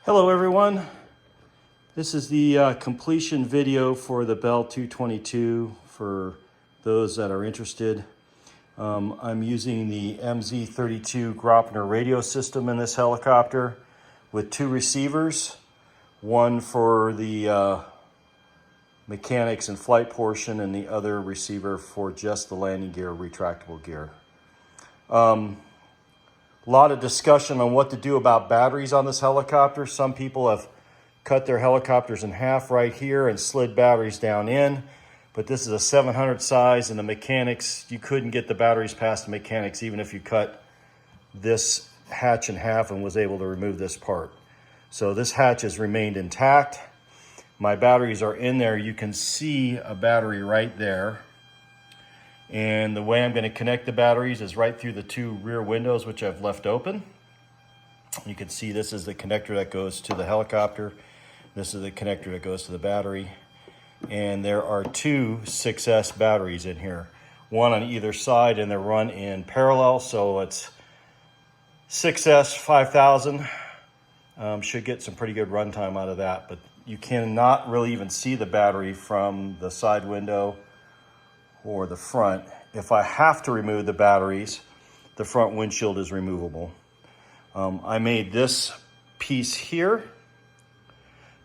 Hello everyone, this is the completion video for the Bell 222 for those that are interested. I'm using the MZ32 Grosvenor radio system in this helicopter with two receivers, one for the mechanics and flight portion and the other receiver for just the landing gear, retractable gear. A lot of discussion on what to do about batteries on this helicopter. Some people have cut their helicopters in half right here and slid batteries down in, but this is a 700 size and the mechanics, you couldn't get the batteries past the mechanics even if you cut this hatch in half and was able to remove this part. So this hatch has remained intact. My batteries are in there. You can see a battery right there. And the way I'm going to connect the batteries is right through the two rear windows, which I've left open. You can see this is the connector that goes to the helicopter. This is the connector that goes to the battery. And there are two 6S batteries in here, one on either side, and they're run in parallel. So it's 6S 5000. Should get some pretty good runtime out of that, but you cannot really even see the battery from the side window or the front. If I have to remove the batteries, the front windshield is removable. I made this piece here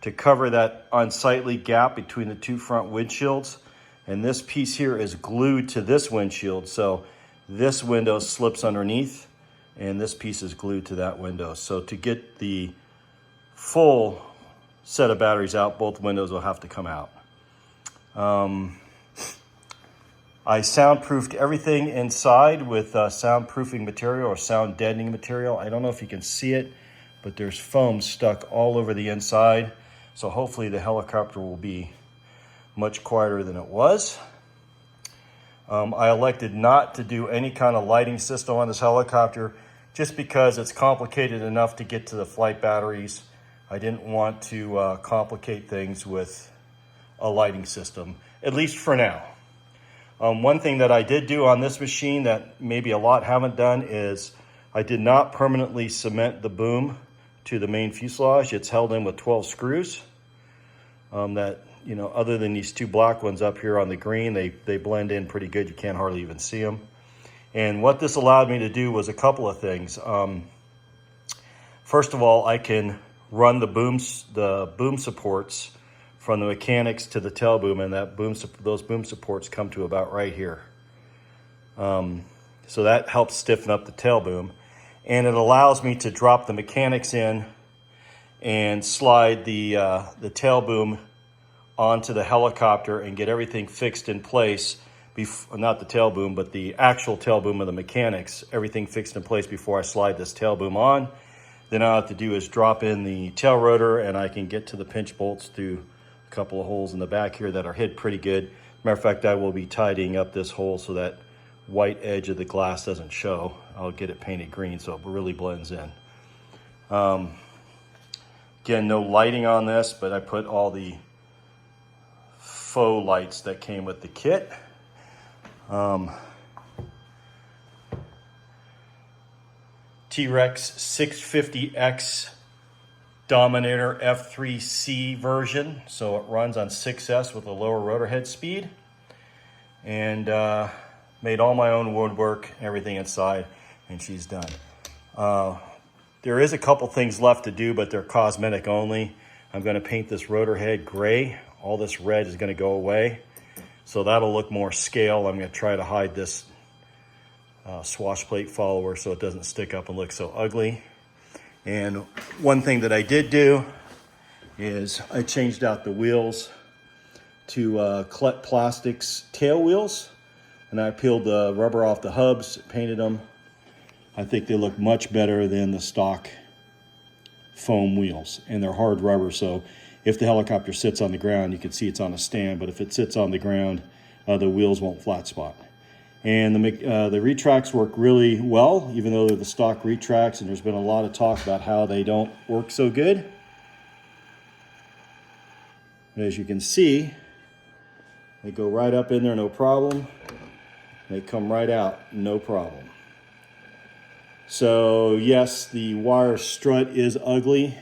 to cover that unsightly gap between the two front windshields. And this piece here is glued to this windshield. So this window slips underneath and this piece is glued to that window. So to get the full set of batteries out, both windows will have to come out. I soundproofed everything inside with soundproofing material or sound deadening material. I don't know if you can see it, but there's foam stuck all over the inside. So hopefully the helicopter will be much quieter than it was. I elected not to do any kind of lighting system on this helicopter just because it's complicated enough to get to the flight batteries. I didn't want to complicate things with a lighting system, at least for now. One thing that I did do on this machine that maybe a lot haven't done is I did not permanently cement the boom to the main fuselage. It's held in with 12 screws that, you know, other than these two black ones up here on the green, they blend in pretty good. You can't hardly even see them. And what this allowed me to do was a couple of things. First of all, I can run the boom supports from the mechanics to the tail boom, and those boom supports come to about right here. So that helps stiffen up the tail boom, and it allows me to drop the mechanics in and slide the tail boom onto the helicopter and get everything fixed in place. Not the tail boom, but the actual tail boom of the mechanics, everything fixed in place before I slide this tail boom on. Then all I have to do is drop in the tail rotor, and I can get to the pinch bolts through a couple of holes in the back here that are hid pretty good. Matter of fact, I will be tidying up this hole so that white edge of the glass doesn't show. I'll get it painted green so it really blends in. Again, no lighting on this, but I put all the faux lights that came with the kit. T-Rex 650X Dominator F3C version. So it runs on 6S with a lower rotor head speed. And made all my own woodwork, everything inside, and she's done. There is a couple things left to do, but they're cosmetic only. I'm going to paint this rotor head gray. All this red is going to go away. So that'll look more scale. I'm going to try to hide this swash plate follower so it doesn't stick up and look so ugly. And one thing that I did do is I changed out the wheels to Colette Plastics tail wheels, and I peeled the rubber off the hubs, painted them. I think they look much better than the stock foam wheels, and they're hard rubber, so if the helicopter sits on the ground, you can see it's on a stand, but if it sits on the ground, the wheels won't flat spot. And the retracts work really well, even though they're the stock retracts, and there's been a lot of talk about how they don't work so good. And as you can see, they go right up in there, no problem. They come right out, no problem. So yes, the wire strut is ugly.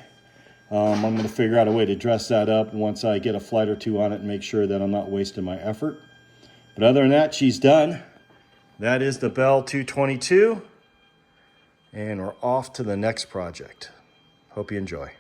I'm going to figure out a way to dress that up once I get a flight or two on it and make sure that I'm not wasting my effort. But other than that, she's done. That is the Bell 222. And we're off to the next project. Hope you enjoy.